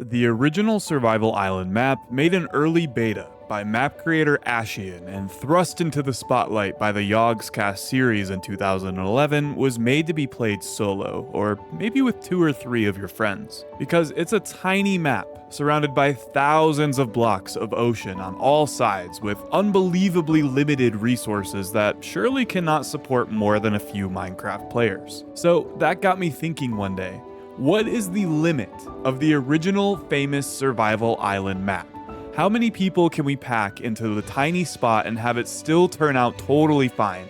The original Survival Island map made an early beta by map creator Ashien and thrust into the spotlight by the Yogscast series in 2011 was made to be played solo, or maybe with 2 or 3 of your friends, because it's a tiny map surrounded by thousands of blocks of ocean on all sides with unbelievably limited resources that surely cannot support more than a few Minecraft players. So that got me thinking one day, what is the limit of the original famous Survival Island map? How many people can we pack into the tiny spot and have it still turn out totally fine?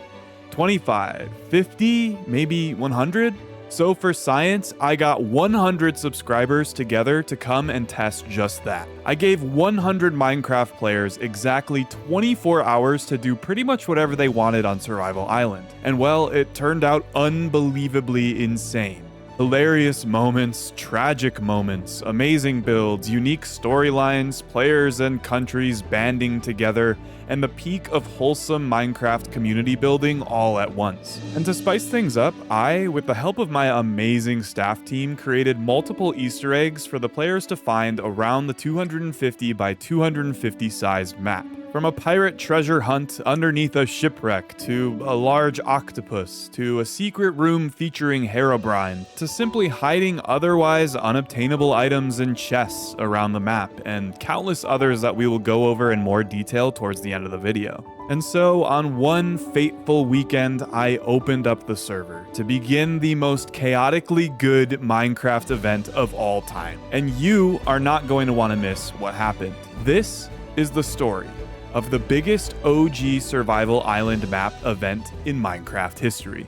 25, 50, maybe 100? So for science, I got 100 subscribers together to come and test just that. I gave 100 Minecraft players exactly 24 hours to do pretty much whatever they wanted on Survival Island. And well, it turned out unbelievably insane. Hilarious moments, tragic moments, amazing builds, unique storylines, players and countries banding together, and the peak of wholesome Minecraft community building all at once. And to spice things up, I, with the help of my amazing staff team, created multiple Easter eggs for the players to find around the 250 by 250 sized map. From a pirate treasure hunt underneath a shipwreck, to a large octopus, to a secret room featuring Herobrine, to simply hiding otherwise unobtainable items in chests around the map, and countless others that we will go over in more detail towards the end of the video. And so, on one fateful weekend, I opened up the server to begin the most chaotically good Minecraft event of all time. And you are not going to want to miss what happened. This is the story of the biggest OG Survival Island map event in Minecraft history.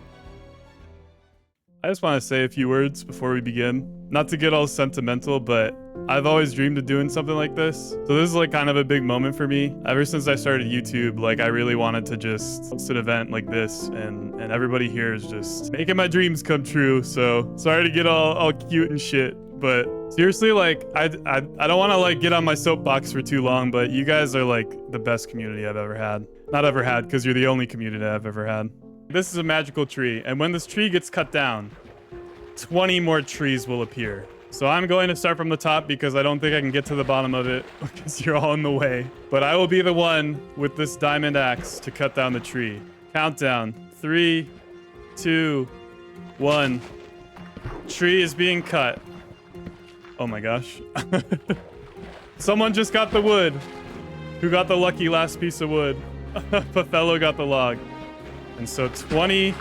I just want to say a few words before we begin. Not to get all sentimental, but I've always dreamed of doing something like this. So this is like kind of a big moment for me. Ever since I started YouTube, like I really wanted to just host an event like this, and everybody here is just making my dreams come true. So sorry to get all cute and shit. But seriously, like, I don't want to, like, get on my soapbox for too long, but you guys are, like, the best community I've ever had. Not ever had, because you're the only community I've ever had. This is a magical tree, and when this tree gets cut down, 20 more trees will appear. So I'm going to start from the top because I don't think I can get to the bottom of it because you're all in the way. But I will be the one with this diamond axe to cut down the tree. Countdown. 3, 2, 1. Tree is being cut. Oh my gosh. Someone just got the wood. Who got the lucky last piece of wood? Pathello got the log. And so 20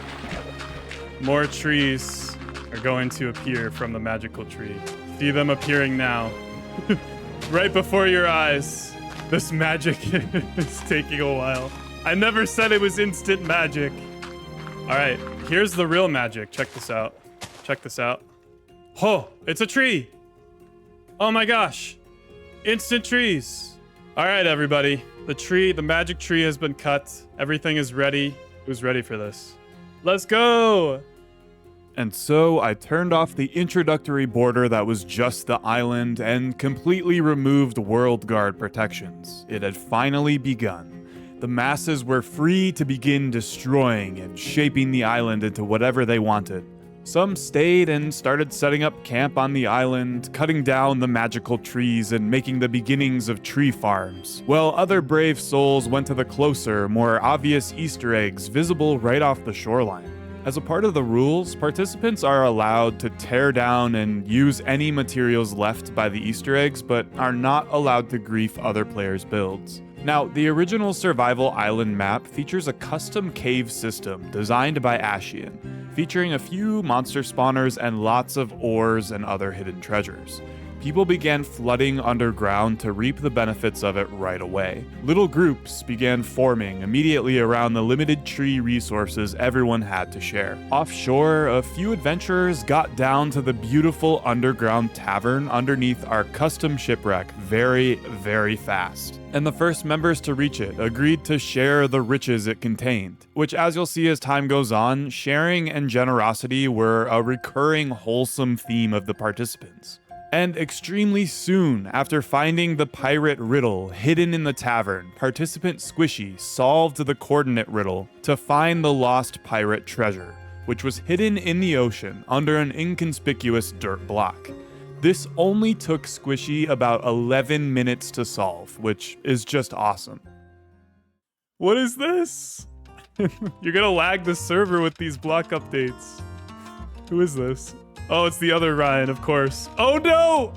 more trees are going to appear from the magical tree. See them appearing now. Right before your eyes. This magic is taking a while. I never said it was instant magic. All right, here's the real magic. Check this out. Check this out. Oh, it's a tree. Oh my gosh. Instant trees. All right, everybody. The magic tree has been cut. Everything is ready. Who's ready for this? Let's go. And so I turned off the introductory border that was just the island and completely removed World Guard protections. It had finally begun. The masses were free to begin destroying and shaping the island into whatever they wanted. Some stayed and started setting up camp on the island, cutting down the magical trees and making the beginnings of tree farms, while other brave souls went to the closer, more obvious Easter eggs visible right off the shoreline. As a part of the rules, participants are allowed to tear down and use any materials left by the Easter eggs, but are not allowed to grief other players' builds. Now, the original Survival Island map features a custom cave system designed by Ashien, featuring a few monster spawners and lots of ores and other hidden treasures. People began flooding underground to reap the benefits of it right away. Little groups began forming immediately around the limited tree resources everyone had to share. Offshore, a few adventurers got down to the beautiful underground tavern underneath our custom shipwreck very, very fast. And the first members to reach it agreed to share the riches it contained, which, as you'll see as time goes on, sharing and generosity were a recurring wholesome theme of the participants. And extremely soon after finding the pirate riddle hidden in the tavern, participant Squishy solved the coordinate riddle to find the lost pirate treasure, which was hidden in the ocean under an inconspicuous dirt block. This only took Squishy about 11 minutes to solve, which is just awesome. What is this? You're gonna lag the server with these block updates. Who is this? Oh, it's the other Ryan, of course. Oh no!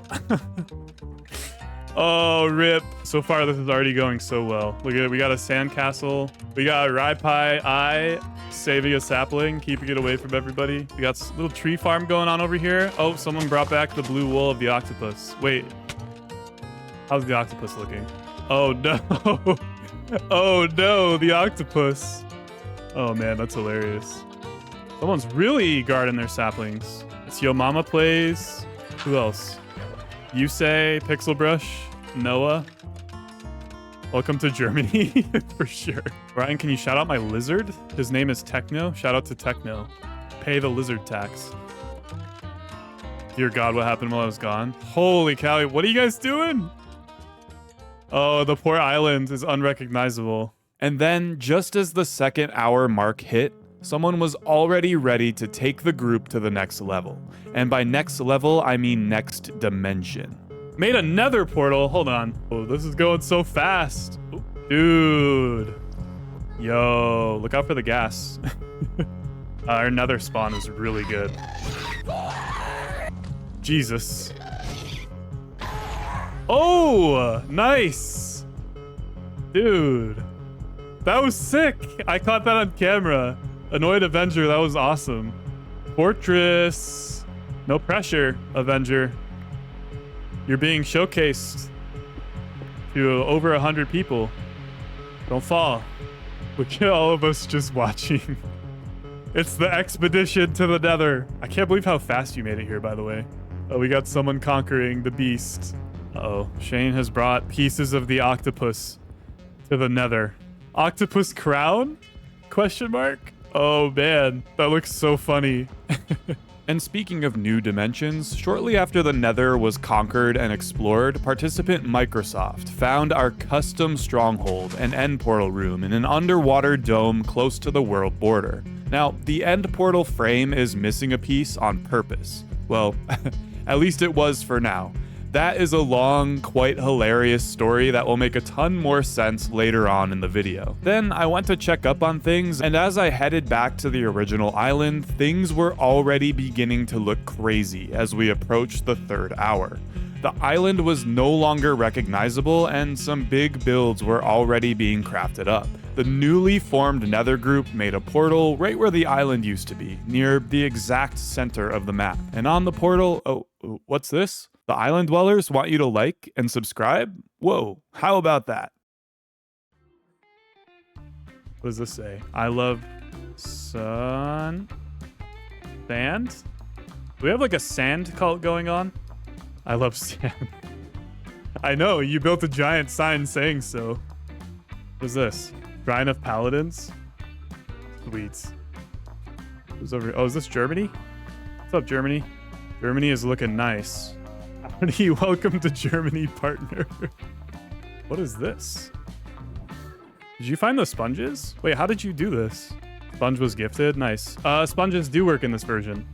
Oh, rip. So far, this is already going so well. Look at it. We got a sandcastle. We got a Raipai Eye saving a sapling, keeping it away from everybody. We got a little tree farm going on over here. Oh, someone brought back the blue wool of the octopus. Wait. How's the octopus looking? Oh, no. Oh, no. The octopus. Oh, man. That's hilarious. Someone's really guarding their saplings. It's Yo Mama Plays. Who else? Yusei, Pixel Brush, Noah. Welcome to Germany, for sure. Ryan, can you shout out my lizard? His name is Techno. Shout out to Techno. Pay the lizard tax. Dear God, what happened while I was gone? Holy cow, what are you guys doing? Oh, the poor island is unrecognizable. And then, just as the second hour mark hit, someone was already ready to take the group to the next level. And by next level, I mean next dimension. Made a nether portal. Hold on. Oh, this is going so fast. Ooh. Dude. Yo, look out for the gas. Our nether spawn is really good. Jesus. Oh, nice. Dude. That was sick. I caught that on camera. Annoyed Avenger, that was awesome. Fortress. No pressure, Avenger. You're being showcased to over 100 people. Don't fall. Look at all of us just watching. It's the expedition to the nether. I can't believe how fast you made it here, by the way. Oh, we got someone conquering the beast. Uh-oh. Shane has brought pieces of the octopus to the nether. Octopus crown? Question mark? Oh man, that looks so funny. And speaking of new dimensions, shortly after the Nether was conquered and explored, participant Microsoft found our custom stronghold, an end portal room in an underwater dome close to the world border. Now, the end portal frame is missing a piece on purpose. Well, at least it was for now. That is a long, quite hilarious story that will make a ton more sense later on in the video. Then I went to check up on things, and as I headed back to the original island, things were already beginning to look crazy as we approached the third hour. The island was no longer recognizable, and some big builds were already being crafted up. The newly formed Nether group made a portal right where the island used to be, near the exact center of the map. And on the portal, oh, what's this? The island dwellers want you to like and subscribe? Whoa, how about that? What does this say? I love sand? Do we have like a sand cult going on? I love sand. I know, you built a giant sign saying so. What is this? Shrine of Paladins? Sweet. Who's over here? Oh, is this Germany? What's up, Germany? Germany is looking nice. Howdy, welcome to Germany, partner. What is this? Did you find the sponges? Wait, how did you do this? Sponge was gifted? Nice. Sponges do work in this version.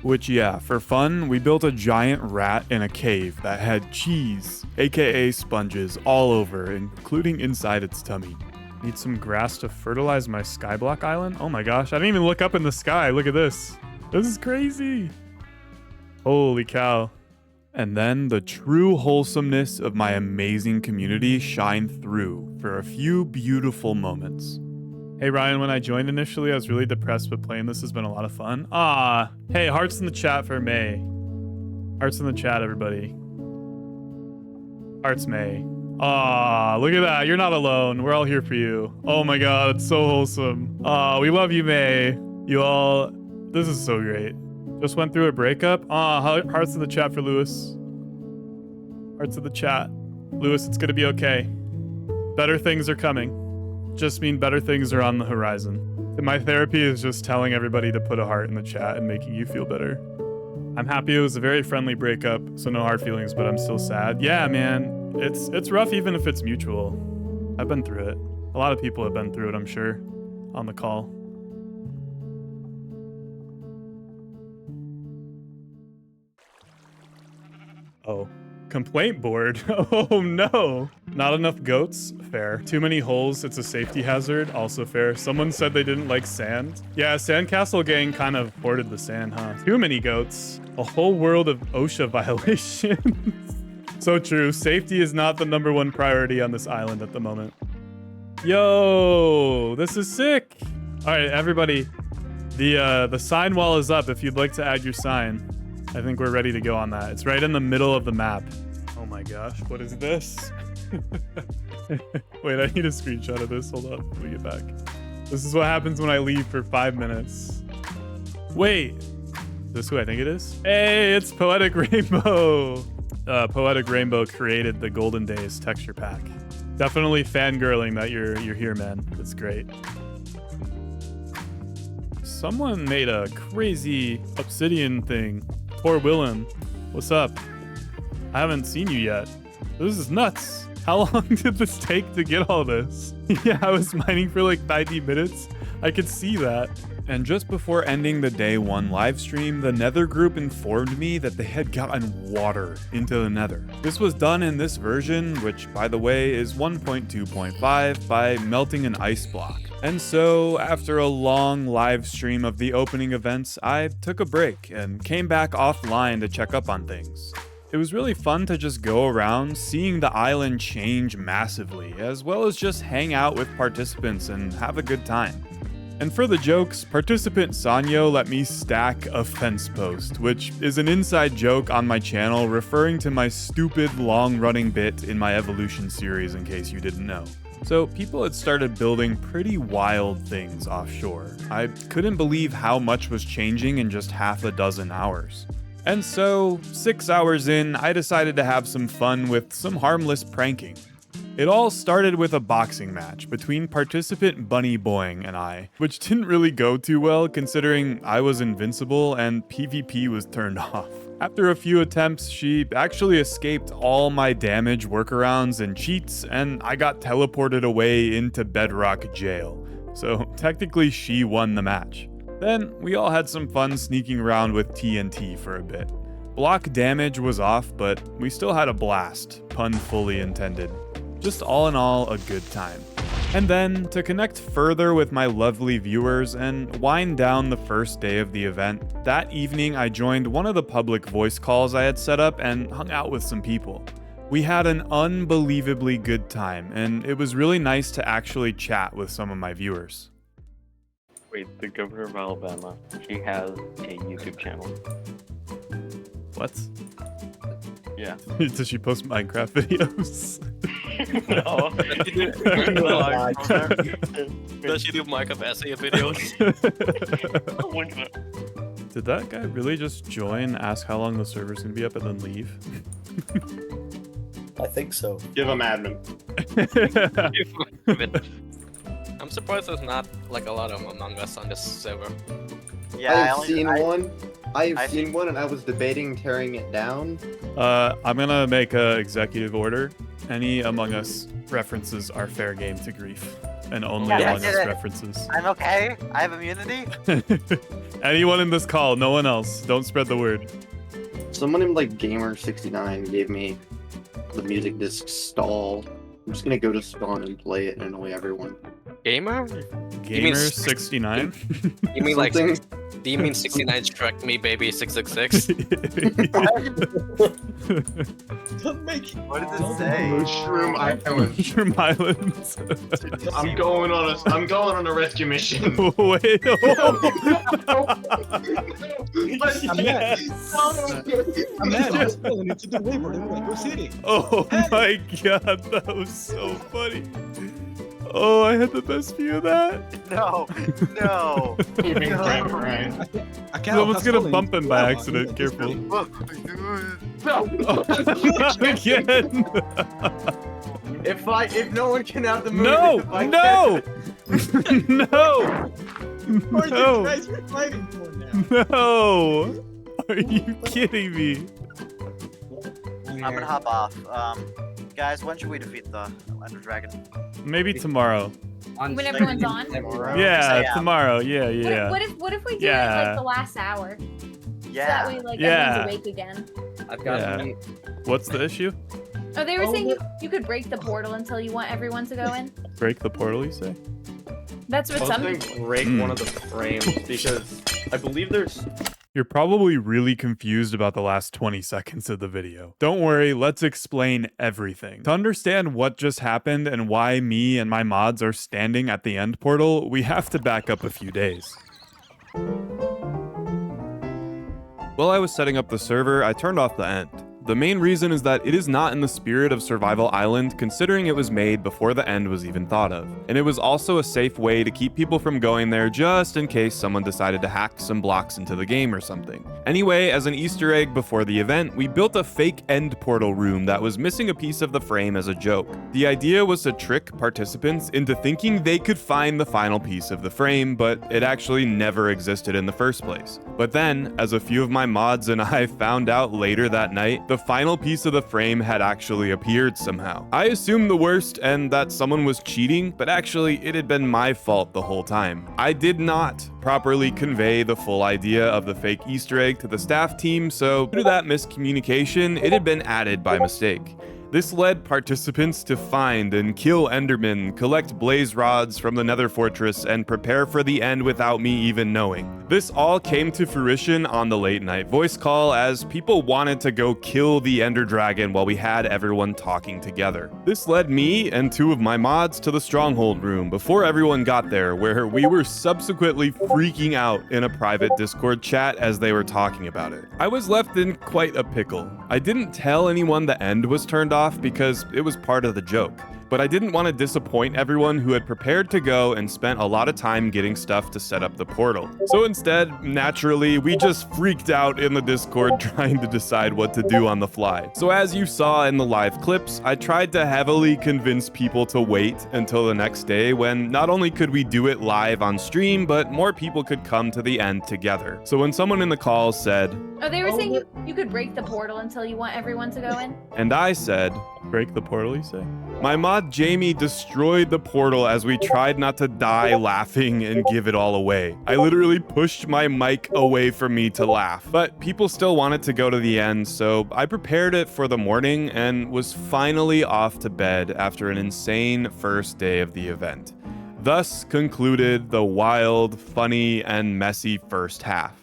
Which, yeah, for fun, we built a giant rat in a cave that had cheese, aka sponges, all over, including inside its tummy. Need some grass to fertilize my skyblock island? Oh my gosh, I didn't even look up in the sky. Look at this. This is crazy. Holy cow. And then the true wholesomeness of my amazing community shined through for a few beautiful moments. Hey Ryan, when I joined initially, I was really depressed, but playing this has been a lot of fun. Ah, hey, hearts in the chat for May. Hearts in the chat, everybody. Hearts May. Ah, look at that. You're not alone. We're all here for you. Oh my God, it's so wholesome. Ah, we love you, May. You all, this is so great. Just went through a breakup. Ah, hearts in the chat for Lewis. Hearts in the chat. Lewis, it's gonna be okay. Better things are coming. Just mean better things are on the horizon. And my therapy is just telling everybody to put a heart in the chat and making you feel better. I'm happy it was a very friendly breakup, so no hard feelings, but I'm still sad. Yeah, man. It's rough even if it's mutual. I've been through it. A lot of people have been through it, I'm sure, on the call. Oh. Complaint board? Oh no. Not enough goats? Fair. Too many holes, it's a safety hazard? Also fair. Someone said they didn't like sand? Yeah, Sandcastle Gang kind of hoarded the sand, huh? Too many goats. A whole world of OSHA violations. So true. Safety is not the #1 priority on this island at the moment. Yo, this is sick. All right, everybody. The sign wall is up if you'd like to add your sign. I think we're ready to go on that. It's right in the middle of the map. Oh my gosh, what is this? Wait, I need a screenshot of this. Hold on, let me get back. This is what happens when I leave for 5 minutes. Wait, is this who I think it is? Hey, it's Poetic Rainbow. Poetic Rainbow created the Golden Days texture pack. Definitely fangirling that you're here, man. That's great. Someone made a crazy obsidian thing. Poor Willem. What's up? I haven't seen you yet. This is nuts. How long did this take to get all this? Yeah, I was mining for like 90 minutes. I could see that. And just before ending the day 1 live stream, the Nether group informed me that they had gotten water into the Nether. This was done in this version, which by the way is 1.2.5, by melting an ice block. And so, after a long live stream of the opening events, I took a break and came back offline to check up on things. It was really fun to just go around seeing the island change massively, as well as just hang out with participants and have a good time. And for the jokes, participant Sanyo let me stack a fence post, which is an inside joke on my channel referring to my stupid long-running bit in my evolution series in case you didn't know. So people had started building pretty wild things offshore. I couldn't believe how much was changing in just half a dozen hours. And so, 6 hours in, I decided to have some fun with some harmless pranking. It all started with a boxing match between participant Bunny Boing and I, which didn't really go too well considering I was invincible and PvP was turned off. After a few attempts, she actually escaped all my damage workarounds and cheats, and I got teleported away into Bedrock Jail. So technically she won the match. Then we all had some fun sneaking around with TNT for a bit. Block damage was off, but we still had a blast, pun fully intended. Just all in all, a good time. And then, to connect further with my lovely viewers and wind down the first day of the event, that evening I joined one of the public voice calls I had set up and hung out with some people. We had an unbelievably good time, and it was really nice to actually chat with some of my viewers. Wait, the governor of Alabama, she has a YouTube channel. What? Yeah. Does she post Minecraft videos? No. Does she do Minecraft essay videos? Did that guy really just join, ask how long the server's gonna be up, and then leave? I think so. Give him admin. I'm surprised there's not like a lot of Among Us on this server. Yeah, I've seen one. I've seen one, and I was debating tearing it down. I'm gonna make a executive order. Any Among Us references are fair game to grief, and only Among Us references. I'm okay. I have immunity. Anyone in this call, no one else. Don't spread the word. Someone named like Gamer69 gave me the music disc stall. I'm just gonna go to spawn and play it and annoy everyone. Gamer? Gamer69? You mean like? Something- Do you mean 69 struck me, baby 666? Don't make it. What did it say? Mushroom Island. Mushroom Island. I'm going on a rescue mission. Wait. I'm mad. I'm spelling it to the river. They're like, we're sitting. Oh my god, that was so funny. Oh, I had the best view of that. No, no. Someone's gonna bump him by accident. Careful. Oh, again. If no one can have the movie, No! No! No! What are No! you guys fighting for now? No! Are you kidding me? I'm gonna hop off. Guys, when should we defeat the Ender Dragon? Maybe tomorrow. When everyone's on? Yeah, Yeah. tomorrow. Yeah. What if we do it Yeah. like the last hour? So that Yeah. way, like, Yeah. everyone's awake again. I've got Yeah. to What's the issue? Oh, they were saying you could break the portal until you want everyone to go in. Break the portal, you say? That's what I was some going people. to break one of the frames because I believe there's. You're probably really confused about the last 20 seconds of the video. Don't worry, let's explain everything. To understand what just happened and why me and my mods are standing at the end portal, we have to back up a few days. While I was setting up the server, I turned off the end. The main reason is that it is not in the spirit of Survival Island, considering it was made before the end was even thought of. And it was also a safe way to keep people from going there just in case someone decided to hack some blocks into the game or something. Anyway, as an Easter egg before the event, we built a fake end portal room that was missing a piece of the frame as a joke. The idea was to trick participants into thinking they could find the final piece of the frame, but it actually never existed in the first place. But then, as a few of my mods and I found out later that night, the final piece of the frame had actually appeared somehow. I assumed the worst and that someone was cheating, but actually it had been my fault the whole time. I did not properly convey the full idea of the fake Easter egg to the staff team, so due to that miscommunication, it had been added by mistake. This led participants to find and kill Endermen, collect blaze rods from the Nether Fortress, and prepare for the end without me even knowing. This all came to fruition on the late night voice call as people wanted to go kill the Ender Dragon while we had everyone talking together. This led me and two of my mods to the Stronghold room before everyone got there, where we were subsequently freaking out in a private Discord chat as they were talking about it. I was left in quite a pickle. I didn't tell anyone the end was turned off because it was part of the joke. But I didn't want to disappoint everyone who had prepared to go and spent a lot of time getting stuff to set up the portal. So instead, naturally, we just freaked out in the Discord trying to decide what to do on the fly. So as you saw in the live clips, I tried to heavily convince people to wait until the next day when not only could we do it live on stream, but more people could come to the end together. So when someone in the call said, Oh, they were saying you could break the portal until you want everyone to go in. and I said, break the portal, you say? My mod Jamie destroyed the portal as we tried not to die laughing and give it all away. I literally pushed my mic away from me to laugh, but people still wanted to go to the end, so I prepared it for the morning and was finally off to bed after an insane first day of the event. Thus concluded the wild, funny, and messy first half.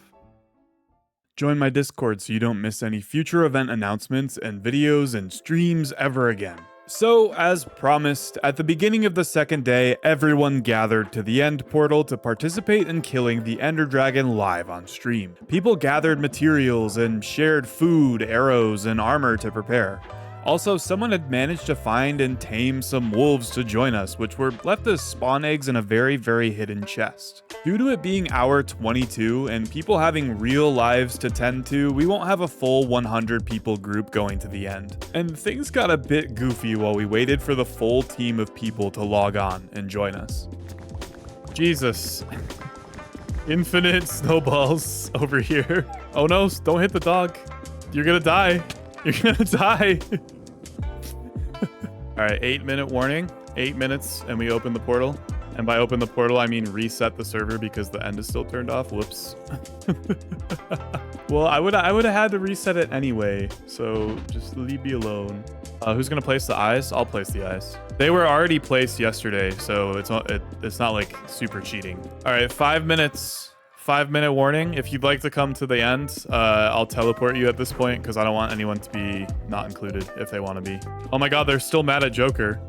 Join my Discord so you don't miss any future event announcements and videos and streams ever again. So, as promised, at the beginning of the second day, everyone gathered to the end portal to participate in killing the Ender Dragon live on stream. People gathered materials and shared food, arrows, and armor to prepare. Also, someone had managed to find and tame some wolves to join us, which were left as spawn eggs in a very, very hidden chest. Due to it being hour 22 and people having real lives to tend to, we won't have a full 100 people group going to the end. And things got a bit goofy while we waited for the full team of people to log on and join us. Jesus. Infinite snowballs over here. Oh no, don't hit the dog. You're gonna die. You're gonna die. All right, 8-minute warning. 8 minutes and we open the portal. And by open the portal, I mean reset the server because the end is still turned off. Whoops. Well, I would have had to reset it anyway. So just leave me alone. Who's gonna place the eyes? I'll place the eyes. They were already placed yesterday, so it's not like super cheating. All right, 5 minutes. 5-minute warning. If you'd like to come to the end, I'll teleport you at this point because I don't want anyone to be not included if they want to be. Oh my god, they're still mad at Joker.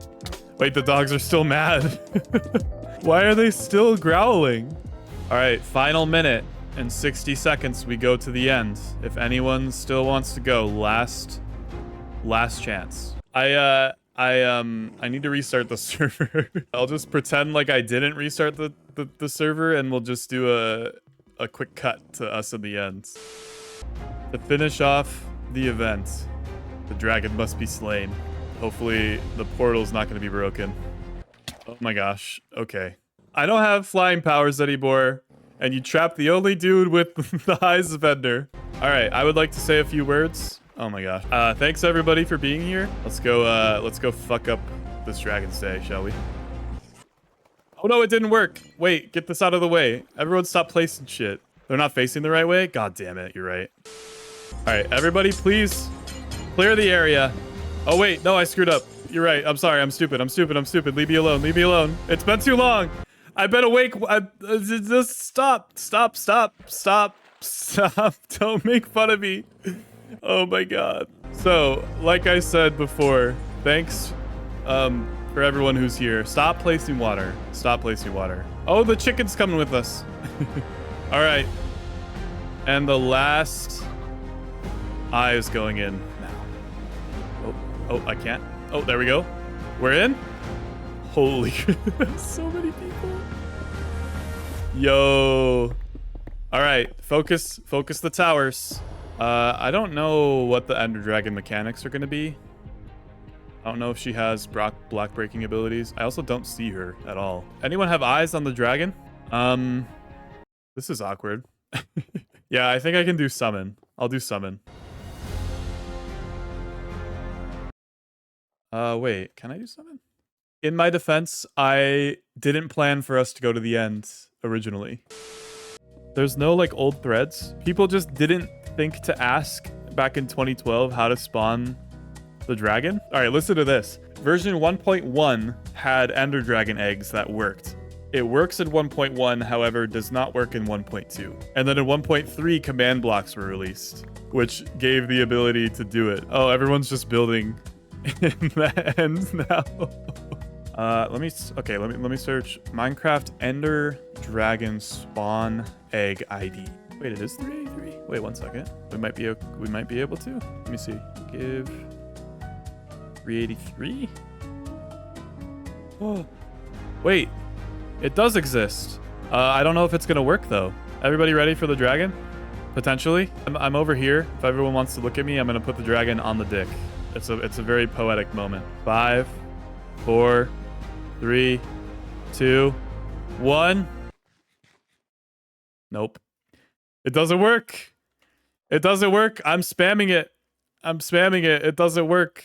Wait, the dogs are still mad. Why are they still growling? All right, final minute. In 60 seconds, we go to the end. If anyone still wants to go, last chance. I need to restart the server. I'll just pretend like I didn't restart the server and we'll just do a quick cut to us in the end. To finish off the event, the dragon must be slain. Hopefully the portal's not going to be broken. Oh my gosh. Okay. I don't have flying powers anymore. And you trapped the only dude with the highest vendor. All right. I would like to say a few words. Oh my gosh. Thanks everybody for being here. Let's go fuck up this Dragon's Day, shall we? Oh no, it didn't work. Wait, get this out of the way. Everyone stop placing shit. They're not facing the right way? God damn it, you're right. All right, everybody please Clear the area. Oh, wait. No, I screwed up. You're right. I'm sorry. I'm stupid. I'm stupid. I'm stupid. Leave me alone. Leave me alone. It's been too long. I've been awake. Just stop. Stop. Stop. Stop. Stop. Don't make fun of me. Oh, my God. So, like I said before, thanks for everyone who's here. Stop placing water. Stop placing water. Oh, the chicken's coming with us. All right. And the last eye is going in now. Oh, I can't. Oh, there we go. We're in. Holy, so many people. Yo. All right, focus the towers. I don't know what the Ender Dragon mechanics are gonna be. I don't know if she has block breaking abilities. I also don't see her at all. Anyone have eyes on the dragon? This is awkward. Yeah, I think I can do summon. I'll do summon. Wait, can I do summon? In my defense, I didn't plan for us to go to the end originally. There's no like old threads. People just didn't think to ask back in 2012 how to spawn the dragon. All right, listen to this. Version 1.1 had Ender Dragon eggs that worked. It works in 1.1, however, does not work in 1.2. And then in 1.3, command blocks were released, which gave the ability to do it. Oh, everyone's just building in the end now. Let me search Minecraft Ender Dragon spawn egg ID. Wait, it is 383. Wait, 1 second. We might be able to. Let me see. Give 383. Oh, wait. It does exist. I don't know if it's gonna work though. Everybody ready for the dragon? Potentially. I'm over here. If everyone wants to look at me, I'm gonna put the dragon on the dick. It's a very poetic moment. 5, 4, 3, 2, 1. Nope. It doesn't work. It doesn't work. I'm spamming it. It doesn't work.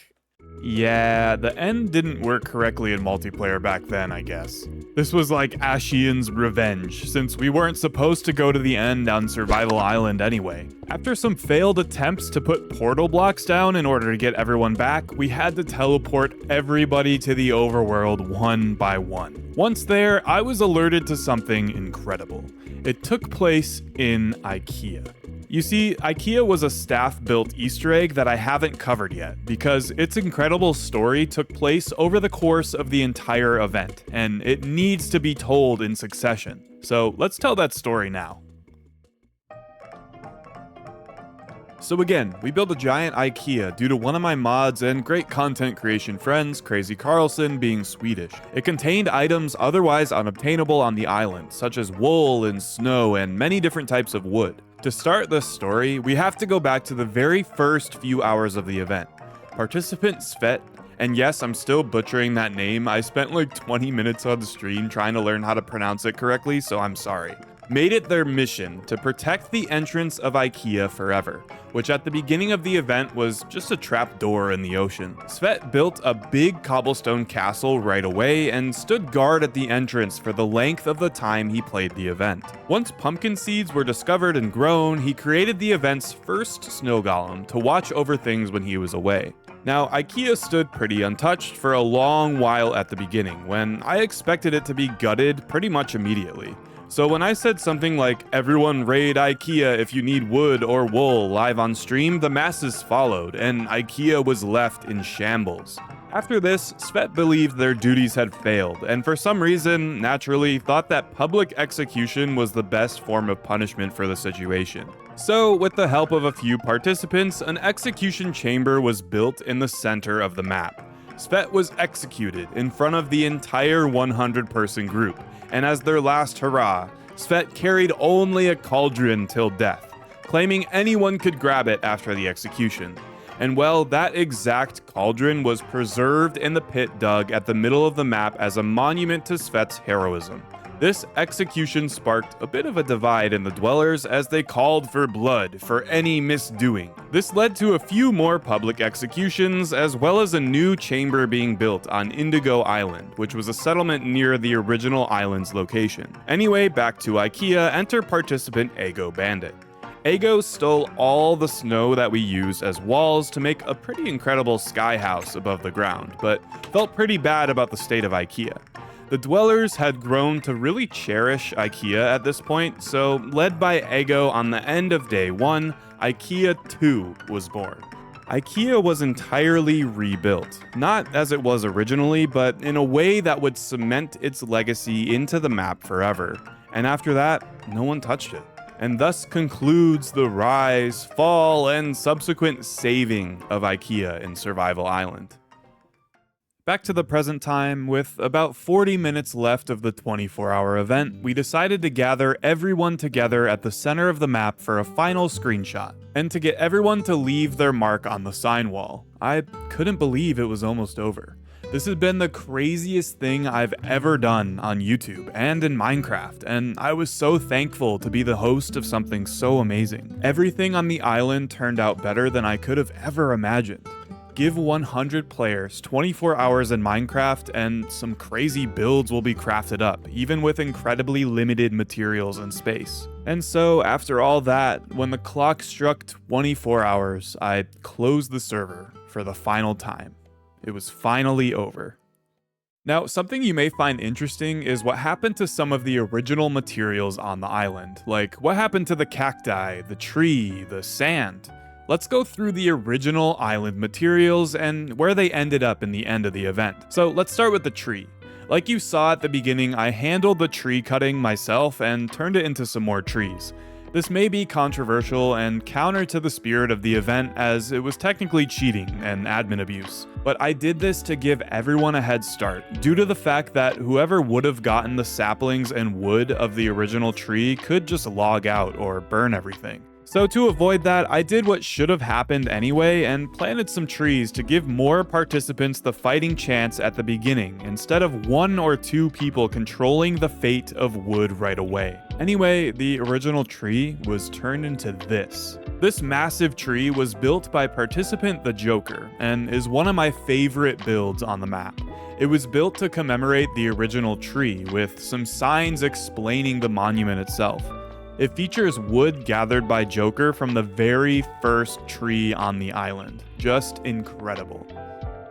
Yeah, the end didn't work correctly in multiplayer back then, I guess. This was like Ashien's revenge, since we weren't supposed to go to the end on Survival Island anyway. After some failed attempts to put portal blocks down in order to get everyone back, we had to teleport everybody to the overworld one by one. Once there, I was alerted to something incredible. It took place in IKEA. You see, IKEA was a staff-built Easter egg that I haven't covered yet, because its incredible story took place over the course of the entire event, and it needs to be told in succession. So let's tell that story now. So again, we built a giant IKEA due to one of my mods and great content creation friends, Crazy Carlson, being Swedish. It contained items otherwise unobtainable on the island, such as wool and snow and many different types of wood. To start this story, we have to go back to the very first few hours of the event. Participant Svet, and yes, I'm still butchering that name, I spent like 20 minutes on the stream trying to learn how to pronounce it correctly, so I'm sorry, made it their mission to protect the entrance of IKEA forever, which at the beginning of the event was just a trap door in the ocean. Svet built a big cobblestone castle right away and stood guard at the entrance for the length of the time he played the event. Once pumpkin seeds were discovered and grown, he created the event's first snow golem to watch over things when he was away. Now, IKEA stood pretty untouched for a long while at the beginning, when I expected it to be gutted pretty much immediately. So when I said something like, everyone raid IKEA if you need wood or wool live on stream, the masses followed, and IKEA was left in shambles. After this, Svet believed their duties had failed, and for some reason, naturally, thought that public execution was the best form of punishment for the situation. So, with the help of a few participants, an execution chamber was built in the center of the map. Svet was executed in front of the entire 100-person group, and as their last hurrah, Svet carried only a cauldron till death, claiming anyone could grab it after the execution. And well, that exact cauldron was preserved in the pit dug at the middle of the map as a monument to Svet's heroism. This execution sparked a bit of a divide in the dwellers as they called for blood for any misdoing. This led to a few more public executions, as well as a new chamber being built on Indigo Island, which was a settlement near the original island's location. Anyway, back to IKEA, enter participant Ego Bandit. Ego stole all the snow that we use as walls to make a pretty incredible sky house above the ground, but felt pretty bad about the state of IKEA. The dwellers had grown to really cherish IKEA at this point, so led by Ego on the end of day 1, IKEA 2 was born. IKEA was entirely rebuilt, not as it was originally, but in a way that would cement its legacy into the map forever. And after that, no one touched it. And thus concludes the rise, fall, and subsequent saving of IKEA in Survival Island. Back to the present time, with about 40 minutes left of the 24-hour event, we decided to gather everyone together at the center of the map for a final screenshot, and to get everyone to leave their mark on the sign wall. I couldn't believe it was almost over. This has been the craziest thing I've ever done on YouTube and in Minecraft, and I was so thankful to be the host of something so amazing. Everything on the island turned out better than I could have ever imagined. Give 100 players 24 hours in Minecraft and some crazy builds will be crafted up, even with incredibly limited materials and space. And so, after all that, when the clock struck 24 hours, I closed the server for the final time. It was finally over. Now, something you may find interesting is what happened to some of the original materials on the island. Like, what happened to the cacti, the tree, the sand? Let's go through the original island materials and where they ended up in the end of the event. So let's start with the tree. Like you saw at the beginning, I handled the tree cutting myself and turned it into some more trees. This may be controversial and counter to the spirit of the event, as it was technically cheating and admin abuse. But I did this to give everyone a head start, due to the fact that whoever would have gotten the saplings and wood of the original tree could just log out or burn everything. So to avoid that, I did what should have happened anyway and planted some trees to give more participants the fighting chance at the beginning, instead of 1 or 2 people controlling the fate of wood right away. Anyway, the original tree was turned into this. This massive tree was built by participant the Joker, and is one of my favorite builds on the map. It was built to commemorate the original tree, with some signs explaining the monument itself. It features wood gathered by Joker from the very first tree on the island. Just incredible.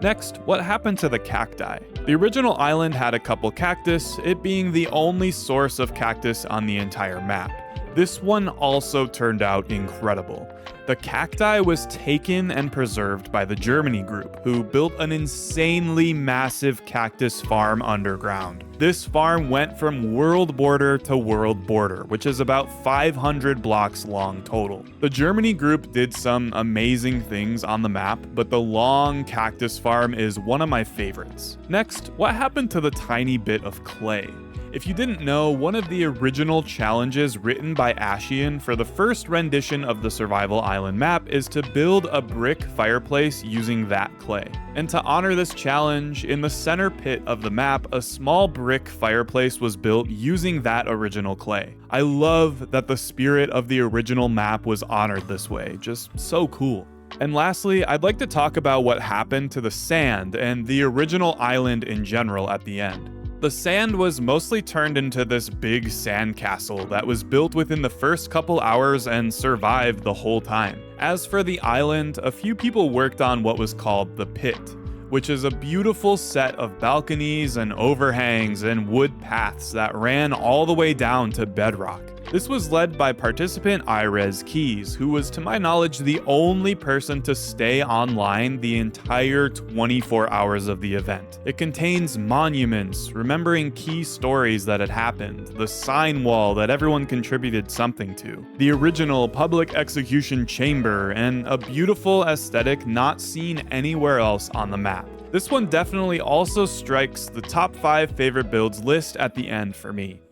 Next, what happened to the cacti? The original island had a couple cactus, it being the only source of cactus on the entire map. This one also turned out incredible. The cacti was taken and preserved by the Germany group, who built an insanely massive cactus farm underground. This farm went from world border to world border, which is about 500 blocks long total. The Germany group did some amazing things on the map, but the long cactus farm is one of my favorites. Next, what happened to the tiny bit of clay? If you didn't know, one of the original challenges written by Ashien for the first rendition of the Survival Island map is to build a brick fireplace using that clay. And to honor this challenge, in the center pit of the map, a small brick fireplace was built using that original clay. I love that the spirit of the original map was honored this way, just so cool. And lastly, I'd like to talk about what happened to the sand and the original island in general at the end. The sand was mostly turned into this big sand castle that was built within the first couple hours and survived the whole time. As for the island, a few people worked on what was called the pit, which is a beautiful set of balconies and overhangs and wood paths that ran all the way down to bedrock. This was led by participant Irez Keys, who was, to my knowledge, the only person to stay online the entire 24 hours of the event. It contains monuments, remembering key stories that had happened, the sign wall that everyone contributed something to, the original public execution chamber, and a beautiful aesthetic not seen anywhere else on the map. This one definitely also strikes the top 5 favorite builds list at the end for me.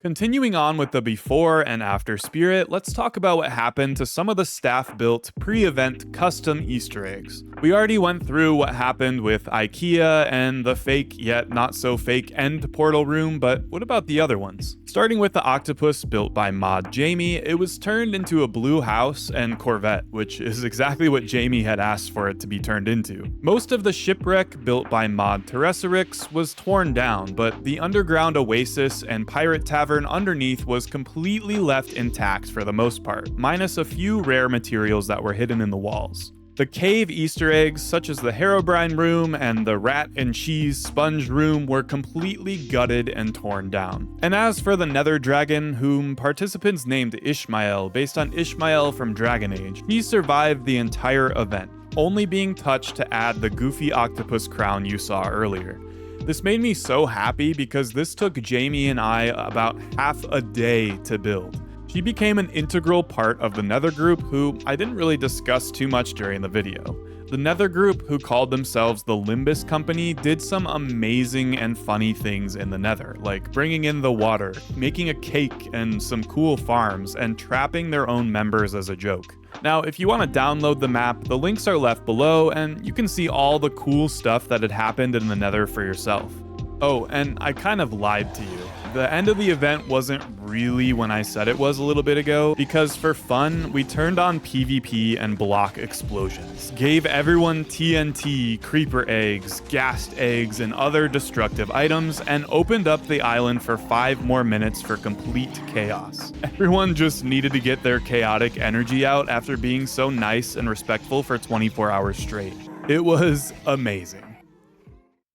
Continuing on with the before and after spirit, let's talk about what happened to some of the staff-built pre-event custom Easter eggs. We already went through what happened with IKEA and the fake yet not so fake end portal room, but what about the other ones? Starting with the octopus built by mod Jamie, it was turned into a blue house and Corvette, which is exactly what Jamie had asked for it to be turned into. Most of the shipwreck built by mod Teresorix was torn down, but the underground oasis and pirate tavern cavern underneath was completely left intact for the most part, minus a few rare materials that were hidden in the walls. The cave Easter eggs, such as the Herobrine room and the rat and cheese sponge room, were completely gutted and torn down. And as for the Nether Dragon, whom participants named Ishmael based on Ishmael from Dragon Age, he survived the entire event, only being touched to add the goofy octopus crown you saw earlier. This made me so happy because this took Jamie and I about half a day to build. She became an integral part of the Nether group, who I didn't really discuss too much during the video. The Nether group, who called themselves the Limbus Company, did some amazing and funny things in the Nether, like bringing in the water, making a cake and some cool farms, and trapping their own members as a joke. Now, if you want to download the map, the links are left below, and you can see all the cool stuff that had happened in the Nether for yourself. Oh, and I kind of lied to you. The end of the event wasn't really when I said it was a little bit ago, because for fun, we turned on PvP and block explosions, gave everyone TNT, creeper eggs, ghast eggs, and other destructive items, and opened up the island for 5 more minutes for complete chaos. Everyone just needed to get their chaotic energy out after being so nice and respectful for 24 hours straight. It was amazing.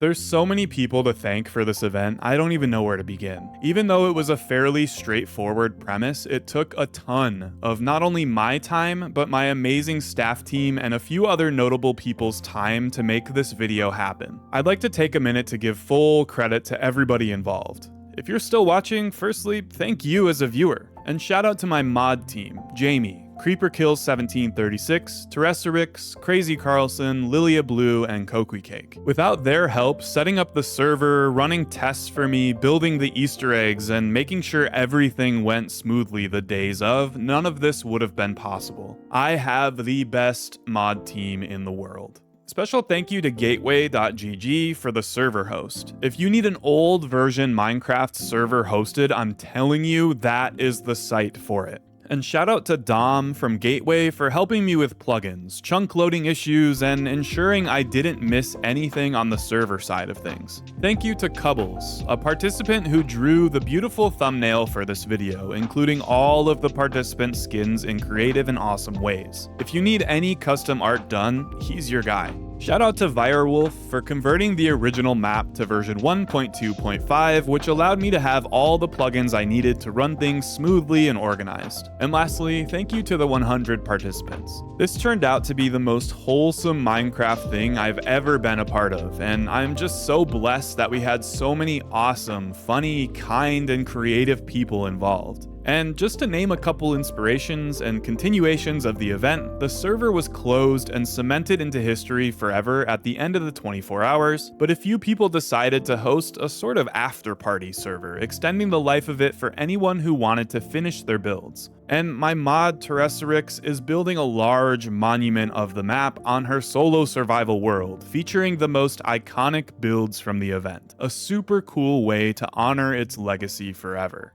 There's so many people to thank for this event, I don't even know where to begin. Even though it was a fairly straightforward premise, it took a ton of not only my time, but my amazing staff team and a few other notable people's time to make this video happen. I'd like to take a minute to give full credit to everybody involved. If you're still watching, firstly, thank you as a viewer. And shout out to my mod team, Jamie, CreeperKills1736, Teresterix, Crazy Carlson, Lilia Blue, and Kokui Cake. Without their help, setting up the server, running tests for me, building the Easter eggs, and making sure everything went smoothly the days of, none of this would have been possible. I have the best mod team in the world. Special thank you to gateway.gg for the server host. If you need an old version Minecraft server hosted, I'm telling you, that is the site for it. And shout out to Dom from Gateway for helping me with plugins, chunk loading issues, and ensuring I didn't miss anything on the server side of things. Thank you to Cubbls, a participant who drew the beautiful thumbnail for this video, including all of the participant skins in creative and awesome ways. If you need any custom art done, he's your guy. Shout out to Virewolf for converting the original map to version 1.2.5, which allowed me to have all the plugins I needed to run things smoothly and organized. And lastly, thank you to the 100 participants. This turned out to be the most wholesome Minecraft thing I've ever been a part of, and I'm just so blessed that we had so many awesome, funny, kind, and creative people involved. And just to name a couple inspirations and continuations of the event, the server was closed and cemented into history forever at the end of the 24 hours, but a few people decided to host a sort of after-party server, extending the life of it for anyone who wanted to finish their builds. And my mod, Teresterix, is building a large monument of the map on her solo survival world, featuring the most iconic builds from the event. A super cool way to honor its legacy forever.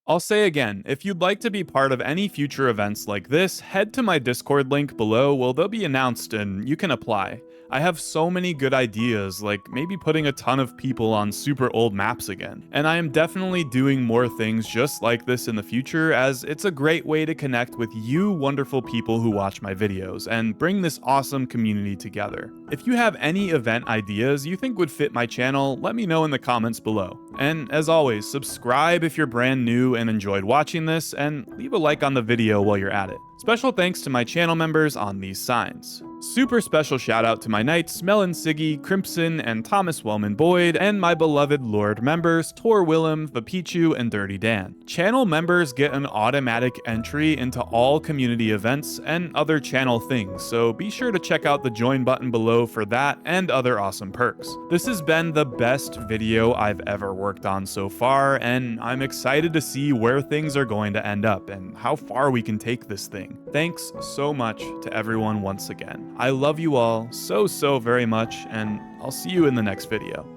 I'll say again, if you'd like to be part of any future events like this, head to my Discord link below where they'll be announced and you can apply. I have so many good ideas, like maybe putting a ton of people on super old maps again. And I am definitely doing more things just like this in the future, as it's a great way to connect with you wonderful people who watch my videos and bring this awesome community together. If you have any event ideas you think would fit my channel, let me know in the comments below. And as always, subscribe if you're brand new and enjoyed watching this, and leave a like on the video while you're at it. Special thanks to my channel members on these signs. Super special shout out to my knights Melon Siggy, Crimson, and Thomas Wellman Boyd, and my beloved Lord members Tor Willem, Vapichu, and Dirty Dan. Channel members get an automatic entry into all community events and other channel things, so be sure to check out the join button below for that and other awesome perks. This has been the best video I've ever worked on so far, and I'm excited to see where things are going to end up and how far we can take this thing. Thanks so much to everyone once again. I love you all so very much, and I'll see you in the next video.